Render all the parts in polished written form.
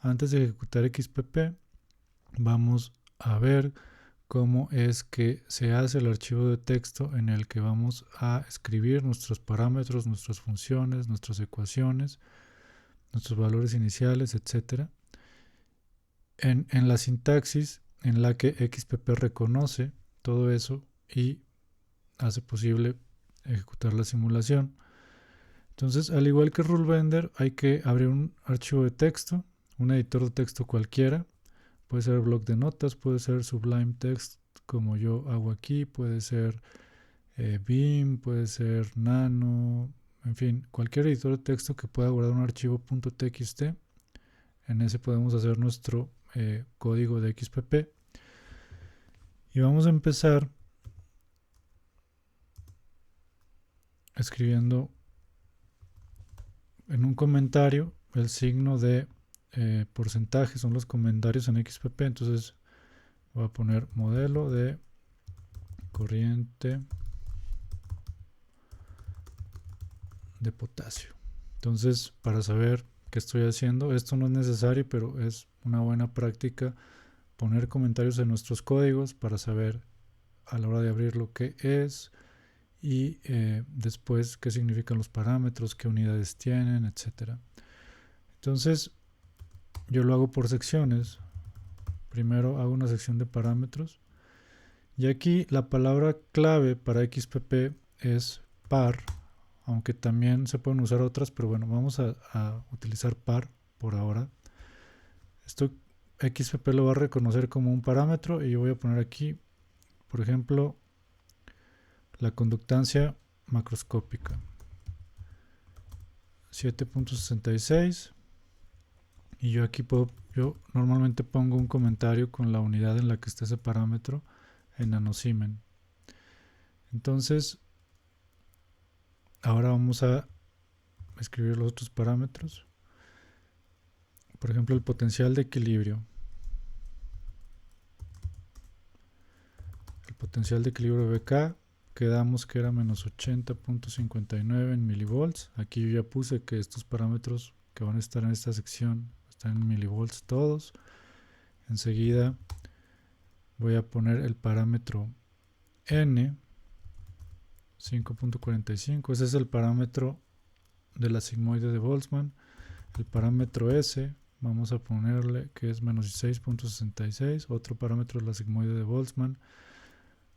antes de ejecutar XPP, vamos a ver cómo es que se hace el archivo de texto en el que vamos a escribir nuestros parámetros, nuestras funciones, nuestras ecuaciones, nuestros valores iniciales, etc. En la sintaxis en la que XPP reconoce todo eso y hace posible ejecutar la simulación. Entonces, al igual que RuleBender, hay que abrir un archivo de texto, un editor de texto cualquiera. Puede ser bloc de notas, puede ser Sublime Text como yo hago aquí, puede ser Beam, puede ser Nano, en fin, cualquier editor de texto que pueda guardar un archivo .txt. En ese podemos hacer nuestro código de XPP. Y vamos a empezar escribiendo en un comentario el signo de porcentaje, son los comentarios en XPP. Entonces voy a poner modelo de corriente de potasio. Entonces, para saber qué estoy haciendo, esto no es necesario, pero es una buena práctica poner comentarios en nuestros códigos para saber a la hora de abrir lo que es y después qué significan los parámetros, qué unidades tienen, etc. Entonces, yo lo hago por secciones. Primero hago una sección de parámetros y aquí la palabra clave para XPP es par, aunque también se pueden usar otras, pero bueno, vamos a utilizar par por ahora. Esto XPP lo va a reconocer como un parámetro y yo voy a poner aquí, por ejemplo, la conductancia macroscópica 7.66 y yo aquí yo normalmente pongo un comentario con la unidad en la que está ese parámetro en nanosiemens. Entonces, ahora vamos a escribir los otros parámetros. Por ejemplo, el potencial de equilibrio. El potencial de equilibrio BK, quedamos que era menos 80.59 en milivolts. Aquí yo ya puse que estos parámetros que van a estar en esta sección están en milivolts todos. Enseguida voy a poner el parámetro N, 5.45. Ese es el parámetro de la sigmoide de Boltzmann. El parámetro S, vamos a ponerle que es menos 16.66, otro parámetro de la sigmoide de Boltzmann.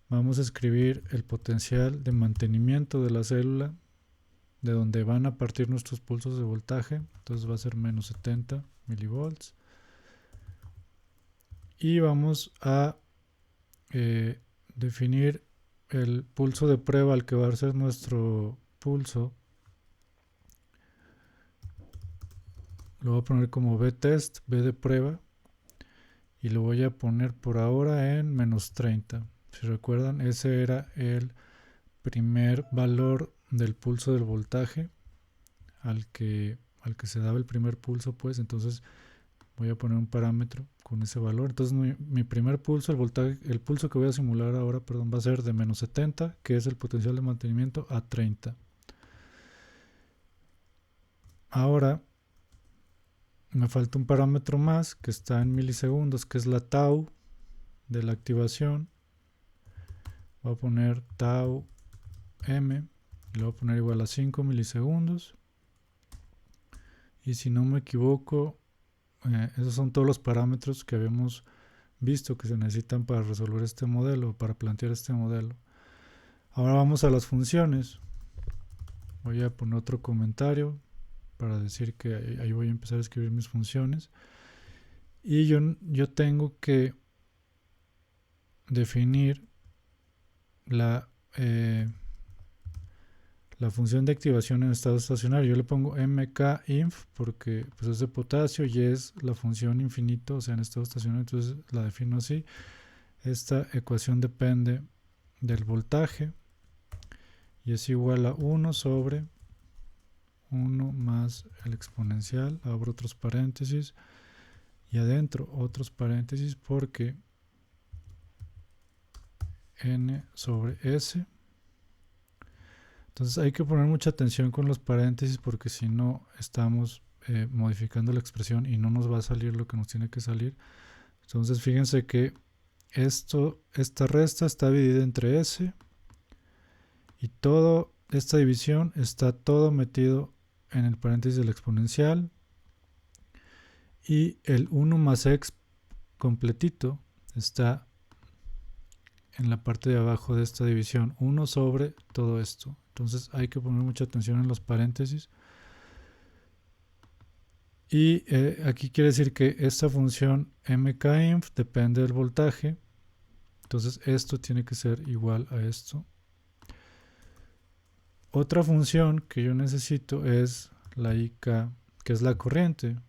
Vamos a escribir el potencial de mantenimiento de la célula, de donde van a partir nuestros pulsos de voltaje. Entonces va a ser menos 70 milivolts. Y vamos a definir el pulso de prueba al que va a ser nuestro pulso. Lo voy a poner como B-test, B de prueba. Y lo voy a poner por ahora en menos 30. Si recuerdan, ese era el primer valor del pulso del voltaje al que se daba el primer pulso, pues. Entonces voy a poner un parámetro con ese valor. Entonces mi primer pulso, el voltaje, el pulso que voy a simular ahora, perdón, va a ser de menos 70, que es el potencial de mantenimiento, a 30. Ahora me falta un parámetro más que está en milisegundos, que es la tau de la activación. Voy a poner tau m y lo voy a poner igual a 5 milisegundos. Y si no me equivoco, esos son todos los parámetros que habíamos visto que se necesitan para resolver este modelo, para plantear este modelo. Ahora vamos a las funciones. Voy a poner otro comentario para decir que ahí voy a empezar a escribir mis funciones. Y yo tengo que definir la función de activación en estado estacionario. Yo le pongo mkinf porque pues, es de potasio y es la función infinito, o sea, en estado estacionario, entonces la defino así. Esta ecuación depende del voltaje y es igual a 1 sobre 1 más el exponencial, abro otros paréntesis y adentro otros paréntesis porque n sobre s. Entonces hay que poner mucha atención con los paréntesis porque si no estamos modificando la expresión y no nos va a salir lo que nos tiene que salir. Entonces fíjense que esta resta está dividida entre S y toda esta división está todo metido en el paréntesis del exponencial, y el 1 más x completito está en la parte de abajo de esta división, 1 sobre todo esto. Entonces hay que poner mucha atención en los paréntesis. Y aquí quiere decir que esta función mkinf depende del voltaje. Entonces esto tiene que ser igual a esto. Otra función que yo necesito es la IK, que es la corriente.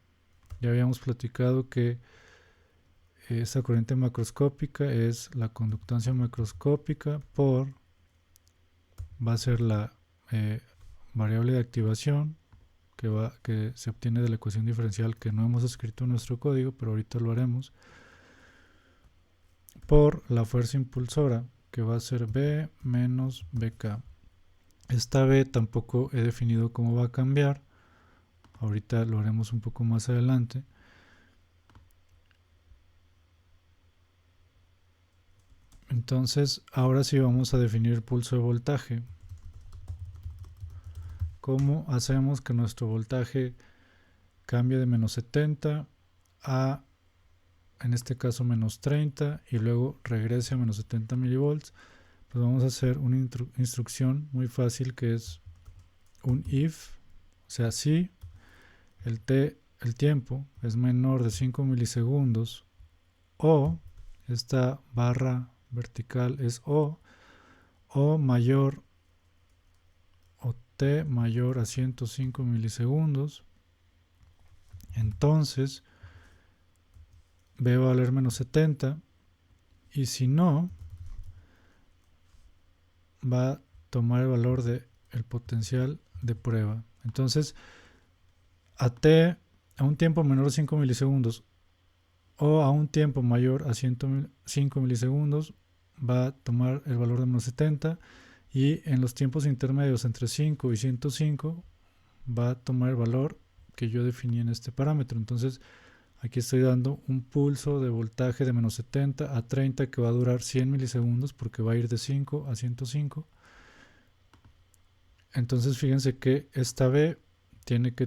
Ya habíamos platicado que esa corriente macroscópica es la conductancia macroscópica va a ser la variable de activación que se obtiene de la ecuación diferencial que no hemos escrito en nuestro código, pero ahorita lo haremos, por la fuerza impulsora, que va a ser B menos BK. Esta B tampoco he definido cómo va a cambiar, ahorita lo haremos un poco más adelante. Entonces ahora sí vamos a definir el pulso de voltaje. ¿Cómo hacemos que nuestro voltaje cambie de menos 70 a, en este caso, menos 30 y luego regrese a menos 70 milivolts? Pues vamos a hacer una instrucción muy fácil, que es un if, o sea, si el tiempo es menor de 5 milisegundos o esta barra vertical es o mayor o t mayor a 105 milisegundos, entonces B va a valer menos 70, y si no, va a tomar el valor del potencial de prueba. Entonces a un tiempo menor a 5 milisegundos o a un tiempo mayor a 105 milisegundos va a tomar el valor de menos 70, y en los tiempos intermedios entre 5 y 105 va a tomar el valor que yo definí en este parámetro. Entonces aquí estoy dando un pulso de voltaje de menos 70 a 30 que va a durar 100 milisegundos porque va a ir de 5 a 105. Entonces fíjense que esta B tiene que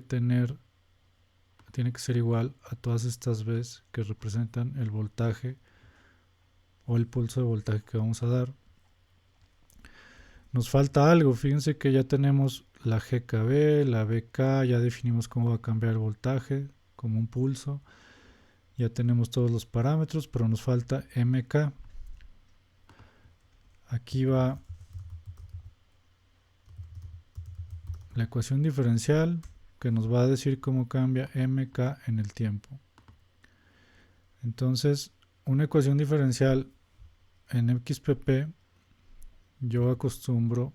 ser igual a todas estas B's que representan el voltaje o el pulso de voltaje que vamos a dar. Nos falta algo, fíjense que ya tenemos la GKB, la BK, ya definimos cómo va a cambiar el voltaje como un pulso, ya tenemos todos los parámetros, pero nos falta MK. Aquí va la ecuación diferencial que nos va a decir cómo cambia MK en el tiempo. Entonces, una ecuación diferencial en XPP, yo acostumbro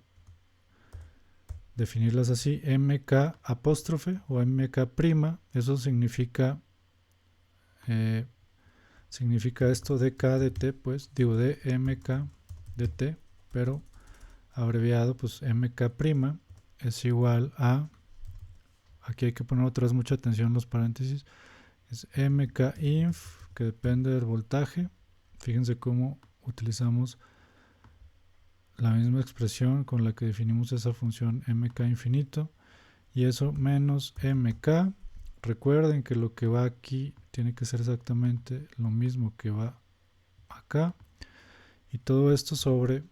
definirlas así: MK apóstrofe o MK prima, eso significa esto de K de T, pues digo de MK de T, pero abreviado, pues MK prima es igual a, aquí hay que poner otra vez mucha atención en los paréntesis, es MK inf, que depende del voltaje. Fíjense cómo utilizamos la misma expresión con la que definimos esa función MK infinito, y eso menos MK. Recuerden que lo que va aquí tiene que ser exactamente lo mismo que va acá, y todo esto sobre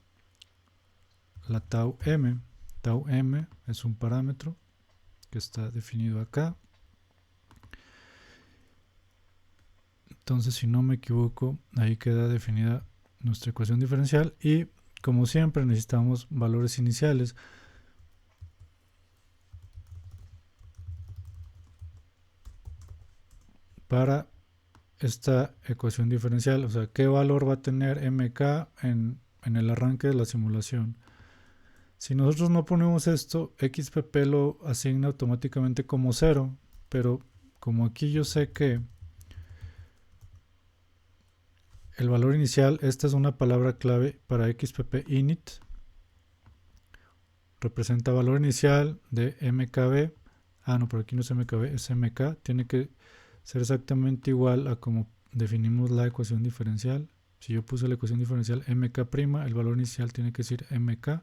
la tau m. Tau m es un parámetro que está definido acá. Entonces, si no me equivoco, ahí queda definida nuestra ecuación diferencial, y como siempre necesitamos valores iniciales. Para esta ecuación diferencial, o sea, qué valor va a tener MK en el arranque de la simulación. Si nosotros no ponemos esto, XPP lo asigna automáticamente como 0, pero como aquí yo sé que el valor inicial, esta es una palabra clave para XPP init, representa valor inicial de MKB, no, por aquí no es MKB, es MK. Tiene que ser exactamente igual a como definimos la ecuación diferencial. Si yo puse la ecuación diferencial MK', el valor inicial tiene que ser MK.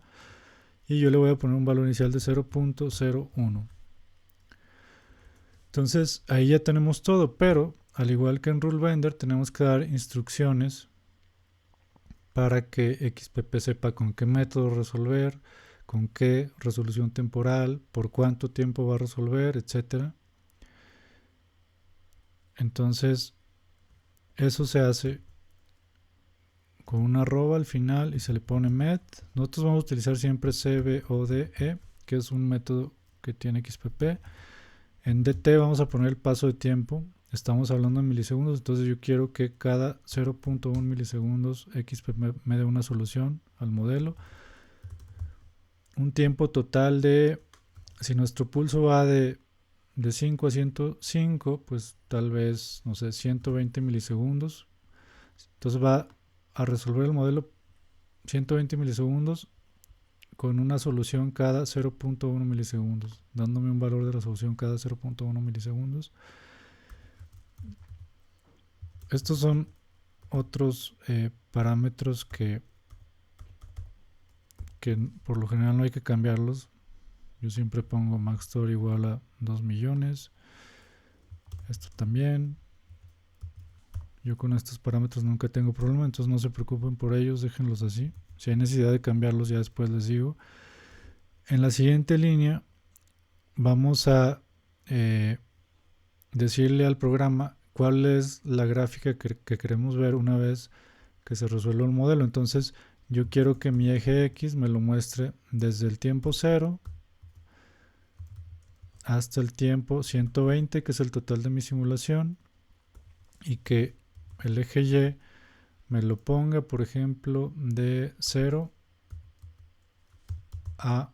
Y yo le voy a poner un valor inicial de 0.01. Entonces ahí ya tenemos todo, pero al igual que en RuleBender tenemos que dar instrucciones para que XPP sepa con qué método resolver, con qué resolución temporal, por cuánto tiempo va a resolver, etc. Entonces eso se hace con una arroba al final y se le pone met. Nosotros vamos a utilizar siempre CBODE, que es un método que tiene XPP. En DT vamos a poner el paso de tiempo. Estamos hablando en milisegundos, entonces yo quiero que cada 0.1 milisegundos XPP me dé una solución al modelo. Un tiempo total de, si nuestro pulso va de 5 a 105, pues tal vez, no sé, 120 milisegundos. Entonces va a resolver el modelo 120 milisegundos con una solución cada 0.1 milisegundos, dándome un valor de resolución cada 0.1 milisegundos. Estos son otros parámetros que por lo general no hay que cambiarlos. Yo siempre pongo maxtor igual a 2 millones. Esto también. Yo con estos parámetros nunca tengo problema, entonces no se preocupen por ellos, déjenlos así. Si hay necesidad de cambiarlos ya después les digo. En la siguiente línea vamos a decirle al programa cuál es la gráfica que queremos ver una vez que se resuelva el modelo. Entonces yo quiero que mi eje X me lo muestre desde el tiempo 0 hasta el tiempo 120, que es el total de mi simulación, y que el eje Y me lo ponga, por ejemplo, de 0 a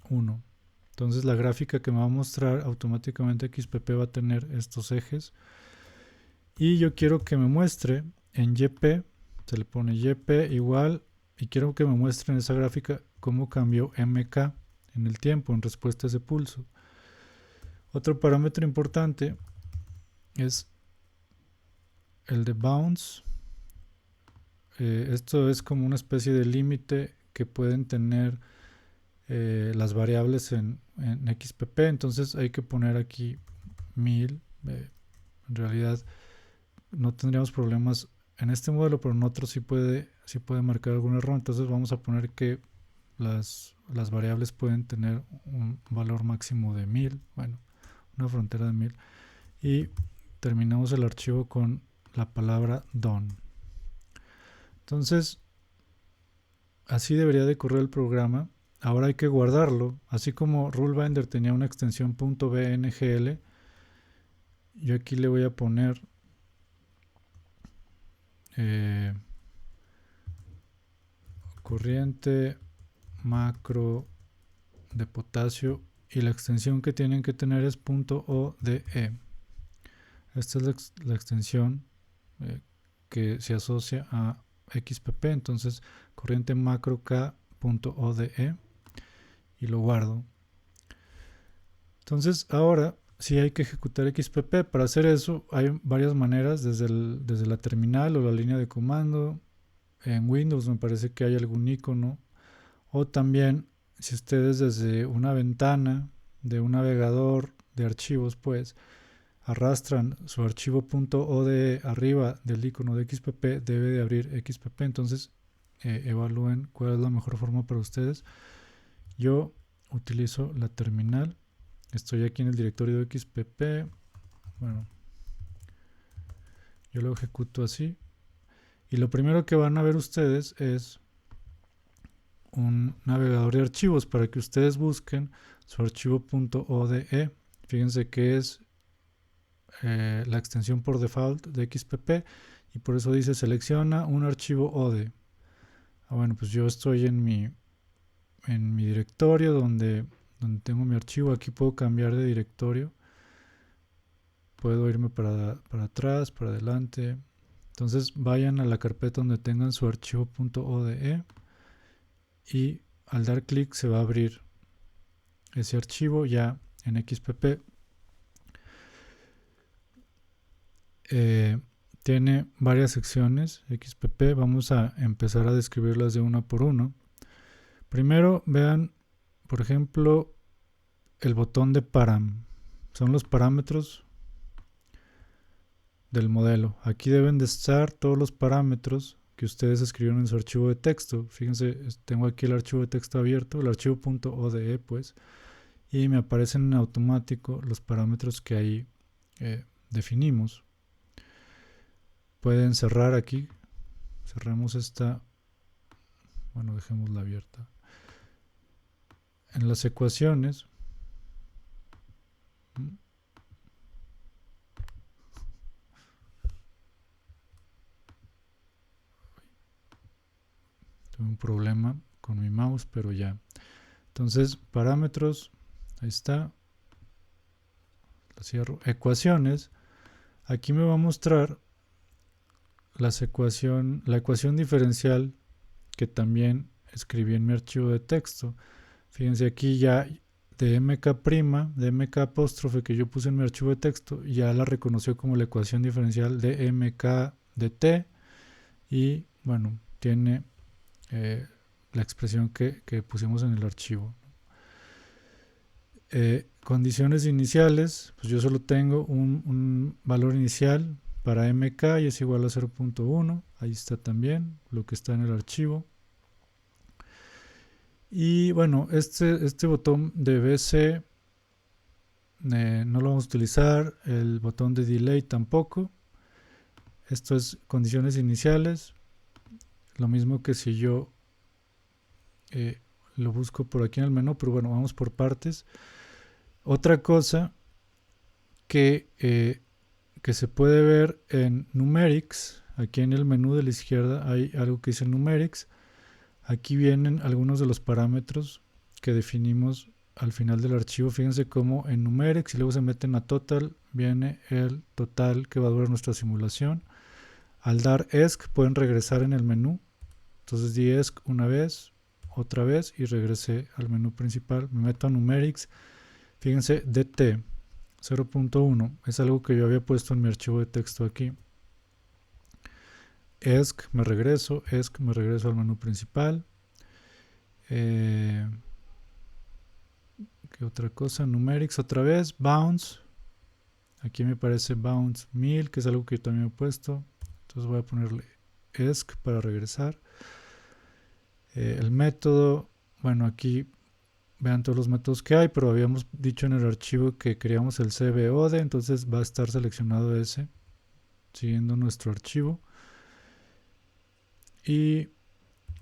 1. Entonces la gráfica que me va a mostrar automáticamente XPP va a tener estos ejes. Y yo quiero que me muestre en YP, se le pone YP igual, y quiero que me muestre en esa gráfica cómo cambió MK en el tiempo en respuesta a ese pulso. Otro parámetro importante es el de bounce. Esto es como una especie de límite que pueden tener las variables en XPP. Entonces hay que poner aquí 1000. En realidad no tendríamos problemas en este modelo, pero en otro sí puede marcar algún error. Entonces vamos a poner que las variables pueden tener un valor máximo de 1000. Bueno, una frontera de 1000. Y terminamos el archivo con la palabra done. Entonces así debería de correr el programa. Ahora hay que guardarlo. Así como RuleBender tenía una extensión .bngl, yo aquí le voy a poner corriente macro de potasio, y la extensión que tienen que tener es .ode. Esta es la extensión que se asocia a XPP. Entonces corriente macro k.ode y lo guardo. Entonces ahora sí hay que ejecutar XPP. Para hacer eso hay varias maneras, desde la terminal o la línea de comando. En Windows me parece que hay algún icono, o también si ustedes desde una ventana de un navegador de archivos pues arrastran su archivo .ode arriba del icono de XPP, debe de abrir XPP. Entonces evalúen cuál es la mejor forma para ustedes. Yo utilizo la terminal. Estoy aquí en el directorio de XPP. Bueno, yo lo ejecuto así. Y lo primero que van a ver ustedes es un navegador de archivos para que ustedes busquen su archivo .ode. Fíjense que es la extensión por default de XPP, y por eso dice selecciona un archivo ODE. Bueno, pues yo estoy en mi directorio donde tengo mi archivo. Aquí puedo cambiar de directorio, puedo irme para atrás, para adelante. Entonces vayan a la carpeta donde tengan su archivo .ode y al dar clic se va a abrir ese archivo ya en XPP, tiene varias secciones XPP. Vamos a empezar a describirlas de una por uno. Primero vean, por ejemplo, el botón de param. Son los parámetros del modelo. Aquí deben de estar todos los parámetros que ustedes escribieron en su archivo de texto. Fíjense, tengo aquí el archivo de texto abierto, el archivo .ode, pues, y me aparecen en automático los parámetros que ahí definimos. Pueden cerrar aquí. Cerramos esta. Bueno, dejémosla abierta. En las ecuaciones, tuve un problema con mi mouse, pero ya. Entonces, parámetros, ahí está. La cierro. Ecuaciones. Aquí me va a mostrar la ecuación diferencial que también escribí en mi archivo de texto. Fíjense aquí ya de mk', de mk apóstrofe que yo puse en mi archivo de texto, ya la reconoció como la ecuación diferencial de mk de t, y bueno, tiene la expresión que pusimos en el archivo. Condiciones iniciales, pues yo solo tengo un valor inicial para mk y es igual a 0.1. Ahí está también lo que está en el archivo. Y bueno, este botón de BC no lo vamos a utilizar, el botón de delay tampoco. Esto es condiciones iniciales, lo mismo que si yo lo busco por aquí en el menú, pero bueno, vamos por partes. Otra cosa que se puede ver en Numerics, aquí en el menú de la izquierda hay algo que dice Numerics. Aquí vienen algunos de los parámetros que definimos al final del archivo. Fíjense cómo en Numerics y luego se meten a Total, viene el total que va a durar nuestra simulación. Al dar ESC pueden regresar en el menú. Entonces di ESC una vez, otra vez y regresé al menú principal. Me meto a Numerics. Fíjense, DT 0.1 es algo que yo había puesto en mi archivo de texto aquí. ESC me regreso al menú principal. ¿Qué otra cosa? Numerics otra vez, bounce. Aquí me parece bounce 1000, que es algo que yo también he puesto. Entonces voy a ponerle ESC para regresar. El método, bueno, aquí vean todos los métodos que hay, pero habíamos dicho en el archivo que queríamos el CBOD, entonces va a estar seleccionado ese, siguiendo nuestro archivo. Y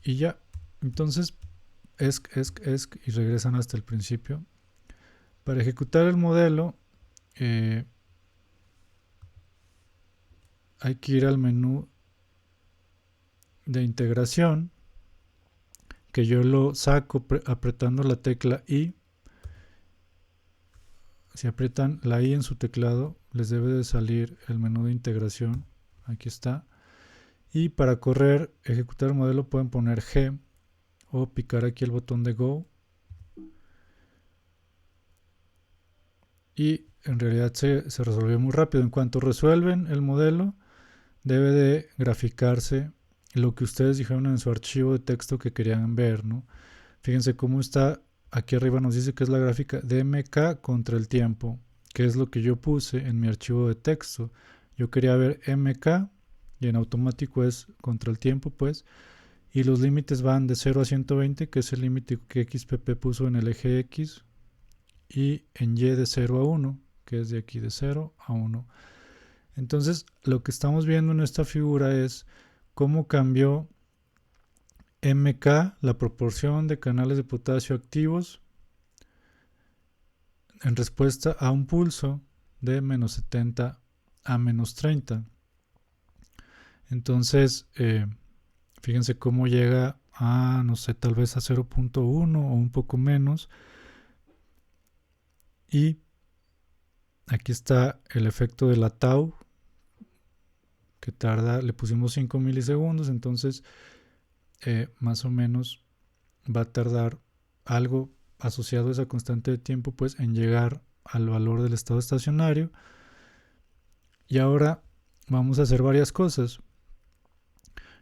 ya, entonces ESC y regresan hasta el principio. Para ejecutar el modelo hay que ir al menú de integración, que yo lo saco apretando la tecla I. Si aprietan la I en su teclado, les debe de salir el menú de integración. Aquí está. Y para correr, ejecutar el modelo, pueden poner G o picar aquí el botón de Go. Y en realidad se resolvió muy rápido. En cuanto resuelven el modelo, debe de graficarse lo que ustedes dijeron en su archivo de texto que querían ver, ¿no? Fíjense cómo está. Aquí arriba nos dice que es la gráfica de MK contra el tiempo, que es lo que yo puse en mi archivo de texto. Yo quería ver MK y en automático es contra el tiempo, pues. Y los límites van de 0 a 120, que es el límite que XPP puso en el eje X, y en Y de 0 a 1, que es de aquí de 0 a 1. Entonces, lo que estamos viendo en esta figura es cómo cambió MK, la proporción de canales de potasio activos, en respuesta a un pulso de menos 70 a menos 30. Entonces, fíjense cómo llega a, no sé, tal vez a 0.1 o un poco menos. Y aquí está el efecto de la tau, que tarda, le pusimos 5 milisegundos, entonces más o menos va a tardar algo asociado a esa constante de tiempo, pues en llegar al valor del estado estacionario. Y ahora vamos a hacer varias cosas.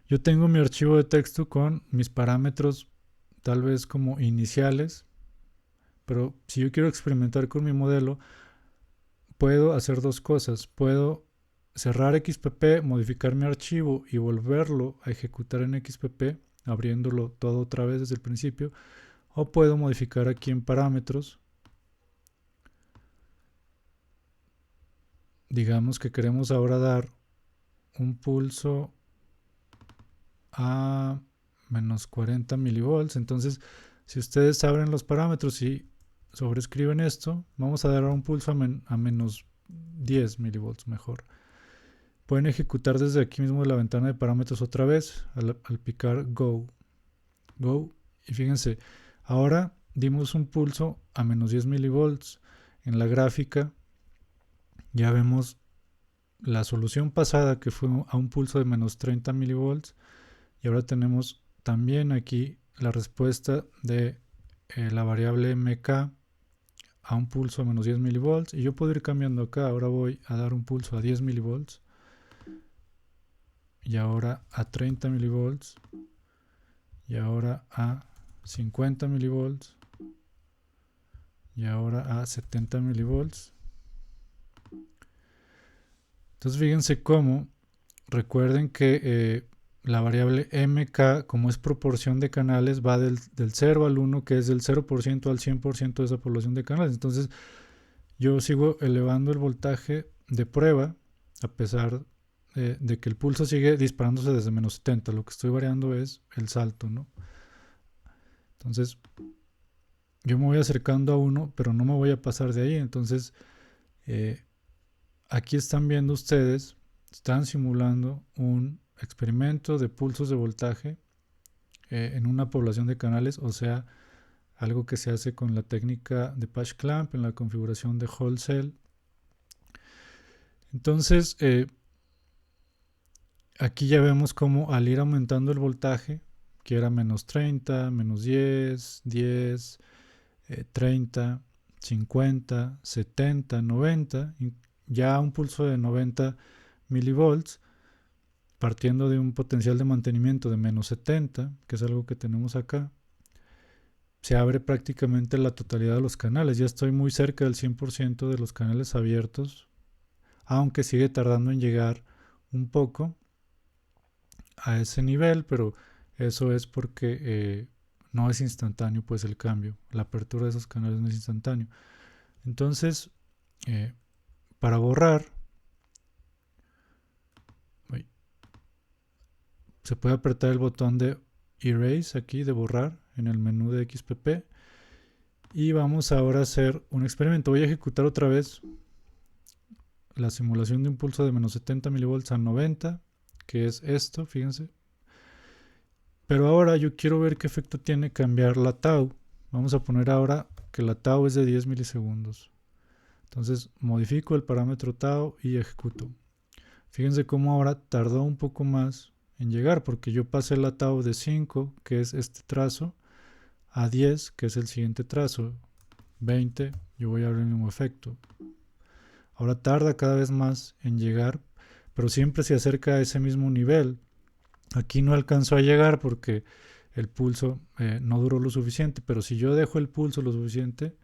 Yo tengo mi archivo de texto con mis parámetros tal vez como iniciales, pero si yo quiero experimentar con mi modelo, puedo hacer dos cosas. Puedo cerrar XPP, modificar mi archivo y volverlo a ejecutar en XPP, abriéndolo todo otra vez desde el principio, o puedo modificar aquí en parámetros. Digamos que queremos ahora dar un pulso a menos 40 milivolts. Entonces, si ustedes abren los parámetros y sobrescriben esto, vamos a dar un pulso a menos 10 milivolts mejor. Pueden ejecutar desde aquí mismo la ventana de parámetros otra vez al picar Go. Y fíjense, ahora dimos un pulso a menos 10 milivolts. En la gráfica ya vemos la solución pasada que fue a un pulso de menos 30 milivolts. Y ahora tenemos también aquí la respuesta de la variable mk a un pulso a menos 10 milivolts. Y yo puedo ir cambiando acá. Ahora voy a dar un pulso a 10 milivolts. Y ahora a 30 milivolts. Y ahora a 50 milivolts. Y ahora a 70 milivolts. Entonces fíjense cómo, recuerden que la variable mk, como es proporción de canales, va del 0 al 1, que es del 0% al 100% de esa población de canales. Entonces yo sigo elevando el voltaje de prueba, a pesar de que el pulso sigue disparándose desde menos 70. Lo que estoy variando es el salto, ¿no? Entonces yo me voy acercando a 1, pero no me voy a pasar de ahí. Entonces aquí están viendo ustedes, están simulando un experimento de pulsos de voltaje en una población de canales, o sea, algo que se hace con la técnica de patch clamp en la configuración de whole cell. Entonces, aquí ya vemos cómo al ir aumentando el voltaje, que era menos 30, menos 10, 10, 30, 50, 70, 90, ya un pulso de 90 milivolts, partiendo de un potencial de mantenimiento de menos 70, que es algo que tenemos acá, se abre prácticamente la totalidad de los canales. Ya estoy muy cerca del 100% de los canales abiertos, aunque sigue tardando en llegar un poco a ese nivel, pero eso es porque no es instantáneo pues el cambio. La apertura de esos canales no es instantáneo. Entonces, para borrar, se puede apretar el botón de Erase aquí, de borrar, en el menú de XPP. Y vamos ahora a hacer un experimento. Voy a ejecutar otra vez la simulación de un pulso de menos 70 milivolts a 90, que es esto, fíjense. Pero ahora yo quiero ver qué efecto tiene cambiar la tau. Vamos a poner ahora que la tau es de 10 milisegundos. Entonces modifico el parámetro tau y ejecuto. Fíjense cómo ahora tardó un poco más en llegar, porque yo pasé la tau de 5, que es este trazo, a 10, que es el siguiente trazo, 20, yo voy a ver el mismo efecto. Ahora tarda cada vez más en llegar, pero siempre se acerca a ese mismo nivel. Aquí no alcanzó a llegar porque el pulso no duró lo suficiente, pero si yo dejo el pulso lo suficiente,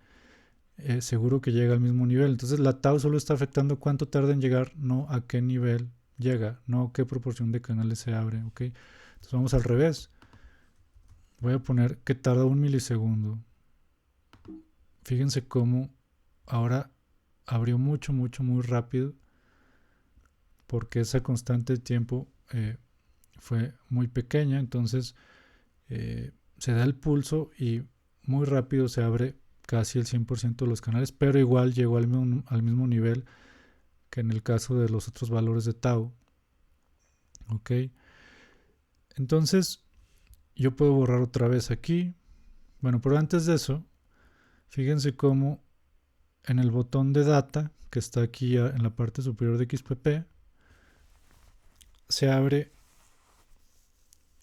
seguro que llega al mismo nivel. Entonces la tau solo está afectando cuánto tarda en llegar, no a qué nivel llega, no qué proporción de canales se abre, ¿ok? Entonces vamos al revés. Voy a poner que tarda 1 milisegundo. Fíjense cómo ahora abrió mucho, muy rápido, porque esa constante de tiempo fue muy pequeña. Entonces se da el pulso y muy rápido se abre casi el 100% de los canales, pero igual llegó al mismo nivel que en el caso de los otros valores de tau. Ok, entonces yo puedo borrar otra vez aquí. Bueno, pero antes de eso, fíjense cómo en el botón de data, que está aquí en la parte superior de XPP, se abre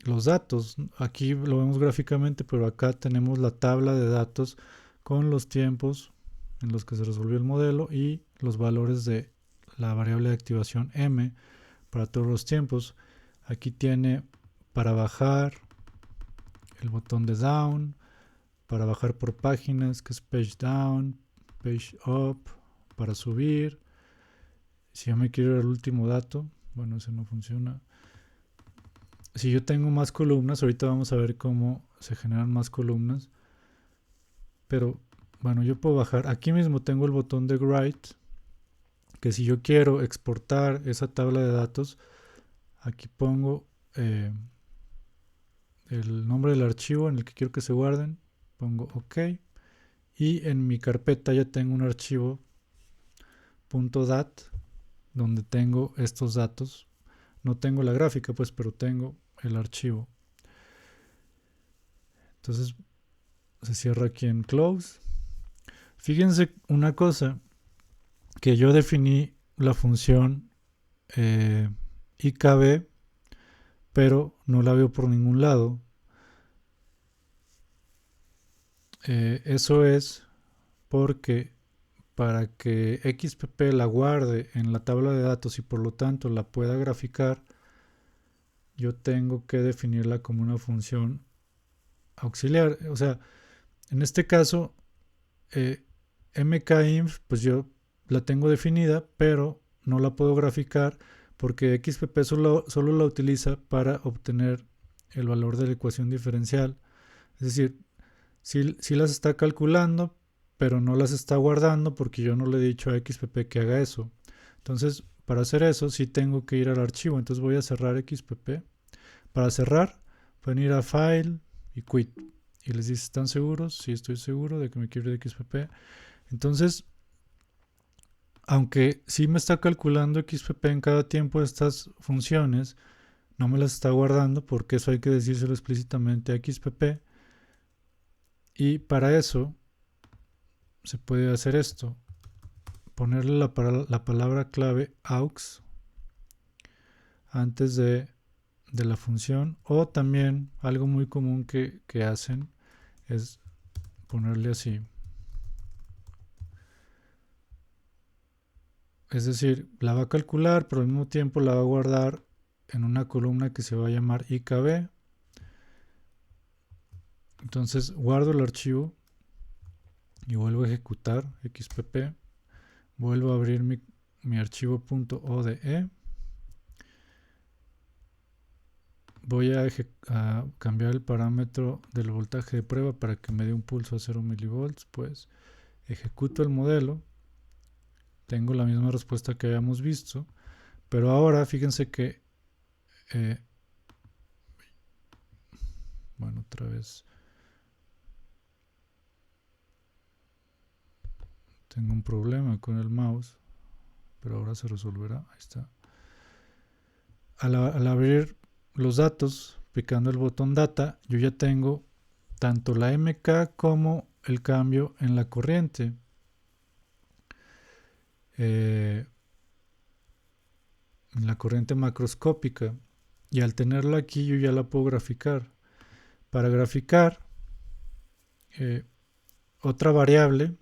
los datos. Aquí lo vemos gráficamente, pero acá tenemos la tabla de datos con los tiempos en los que se resolvió el modelo y los valores de la variable de activación m para todos los tiempos. Aquí tiene para bajar el botón de down, para bajar por páginas, que es page down, page up, para subir. Si yo me quiero ir al último dato, bueno, ese no funciona. Si yo tengo más columnas, ahorita vamos a ver cómo se generan más columnas. Pero bueno, yo puedo bajar. Aquí mismo tengo el botón de write, que si yo quiero exportar esa tabla de datos, aquí pongo el nombre del archivo en el que quiero que se guarden, pongo OK, y en mi carpeta ya tengo un archivo .dat donde tengo estos datos. No tengo la gráfica pues, pero tengo el archivo. Entonces se cierra aquí en close. Fíjense una cosa, que yo definí la función IKB, pero no la veo por ningún lado. Eso es porque para que XPP la guarde en la tabla de datos y por lo tanto la pueda graficar, yo tengo que definirla como una función auxiliar. O sea, en este caso, mkinf, pues yo la tengo definida, pero no la puedo graficar porque XPP solo la utiliza para obtener el valor de la ecuación diferencial. Es decir, sí las está calculando, pero no las está guardando porque yo no le he dicho a XPP que haga eso. Entonces, para hacer eso, sí tengo que ir al archivo. Entonces voy a cerrar XPP. Para cerrar, pueden ir a File y Quit. Y les dice, ¿están seguros? Sí, estoy seguro de que me quiero ir de XPP. Entonces, aunque sí me está calculando XPP en cada tiempo estas funciones, no me las está guardando porque eso hay que decírselo explícitamente a XPP. Y para eso se puede hacer esto, ponerle la palabra clave aux antes de la función, o también algo muy común que hacen es ponerle así. Es decir, la va a calcular, pero al mismo tiempo la va a guardar en una columna que se va a llamar IKB. Entonces guardo el archivo y vuelvo a ejecutar XPP. Vuelvo a abrir mi archivo .ode. Voy a cambiar el parámetro del voltaje de prueba para que me dé un pulso a 0 milivolts. Pues ejecuto el modelo. Tengo la misma respuesta que habíamos visto. Pero ahora fíjense que bueno, otra vez tengo un problema con el mouse, pero ahora se resolverá. Ahí está. Al abrir los datos, picando el botón data, yo ya tengo tanto la MK como el cambio en la corriente. En la corriente macroscópica. Y al tenerla aquí yo ya la puedo graficar. Para graficar otra variable,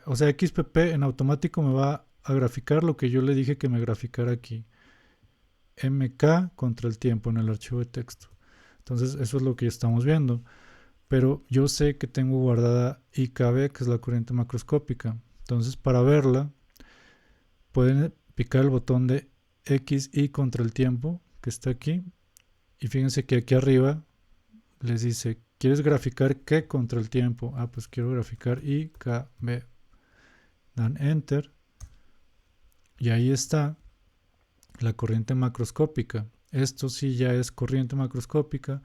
o sea, XPP en automático me va a graficar lo que yo le dije que me graficara aquí. MK contra el tiempo en el archivo de texto. Entonces eso es lo que estamos viendo. Pero yo sé que tengo guardada IKB, que es la corriente macroscópica. Entonces para verla, pueden picar el botón de XY contra el tiempo, que está aquí. Y fíjense que aquí arriba les dice, ¿quieres graficar qué contra el tiempo? Ah, pues quiero graficar IKB. Dan Enter. Y ahí está la corriente macroscópica. Esto sí ya es corriente macroscópica.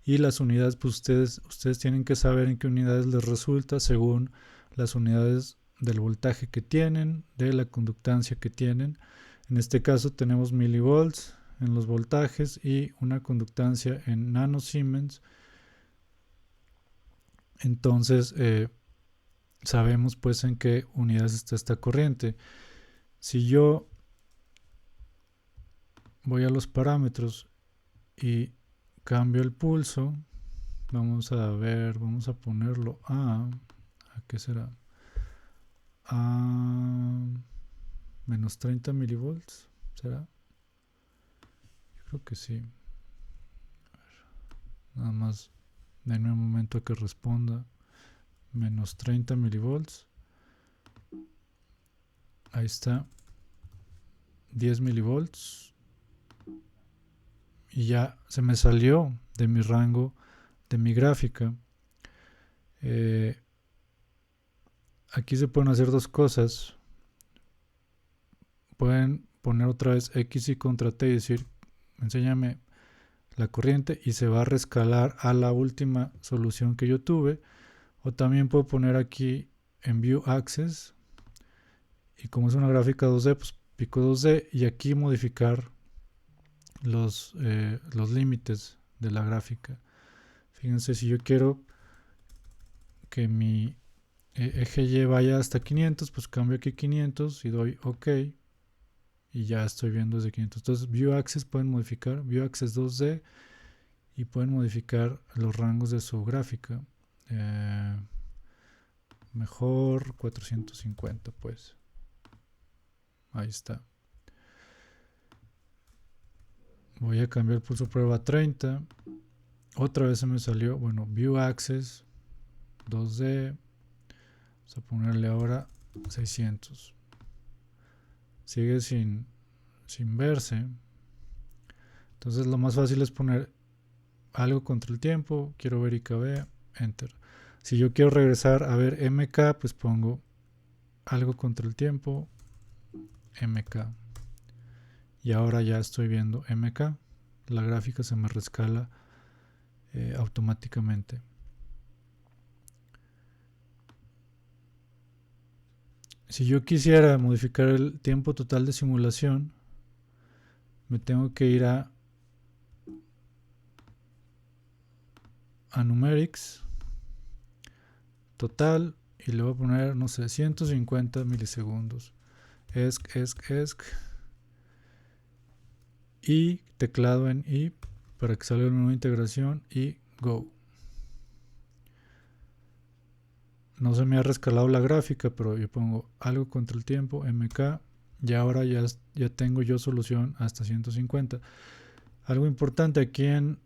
Y las unidades, pues ustedes tienen que saber en qué unidades les resulta según las unidades del voltaje que tienen, de la conductancia que tienen. En este caso tenemos milivolts en los voltajes y una conductancia en nanosiemens. Entonces sabemos pues en qué unidades está esta corriente. Si yo voy a los parámetros y cambio el pulso, vamos a ver, vamos a ponerlo ¿qué será? a menos 30 milivolts. ¿Será? Yo creo que sí. Nada más denme un momento a que responda. Menos 30 milivolts. Ahí está. 10 milivolts. Y ya se me salió de mi rango de mi gráfica. Aquí se pueden hacer dos cosas. Pueden poner otra vez X y contra T y decir, enséñame la corriente, y se va a rescalar a la última solución que yo tuve. O también puedo poner aquí en View Axis, y como es una gráfica 2D, pues pico 2D y aquí modificar los límites de la gráfica. Fíjense, si yo quiero que mi eje Y vaya hasta 500, pues cambio aquí 500 y doy OK, y ya estoy viendo desde 500. Entonces View Axis pueden modificar, View Axis 2D, y pueden modificar los rangos de su gráfica. Mejor 450, pues. Ahí está. Voy a cambiar el pulso prueba a 30. Otra vez se me salió. Bueno, View Axis 2D. Vamos a ponerle ahora 600. Sigue sin verse. Entonces lo más fácil es poner algo contra el tiempo. Quiero ver IKB. Enter. Si yo quiero regresar a ver MK, pues pongo algo contra el tiempo. MK. Y ahora ya estoy viendo MK. La gráfica se me rescala automáticamente. Si yo quisiera modificar el tiempo total de simulación, me tengo que ir a Numerics, total, y le voy a poner, no sé, 150 milisegundos. ESC, y teclado en I para que salga una nueva integración y Go. No se me ha rescalado la gráfica, pero yo pongo algo contra el tiempo, MK, y ahora ya tengo yo solución hasta 150. Algo importante, aquí en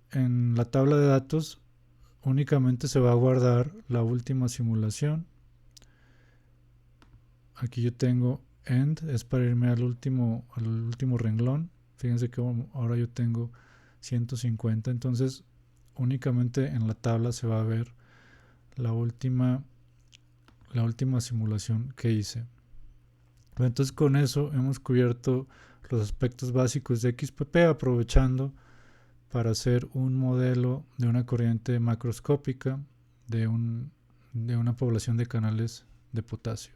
la tabla de datos únicamente se va a guardar la última simulación. Aquí yo tengo end, es para irme al último renglón. Fíjense que ahora yo tengo 150, entonces únicamente en la tabla se va a ver la última simulación que hice. Entonces con eso hemos cubierto los aspectos básicos de XPP, aprovechando para hacer un modelo de una corriente macroscópica de una población de canales de potasio.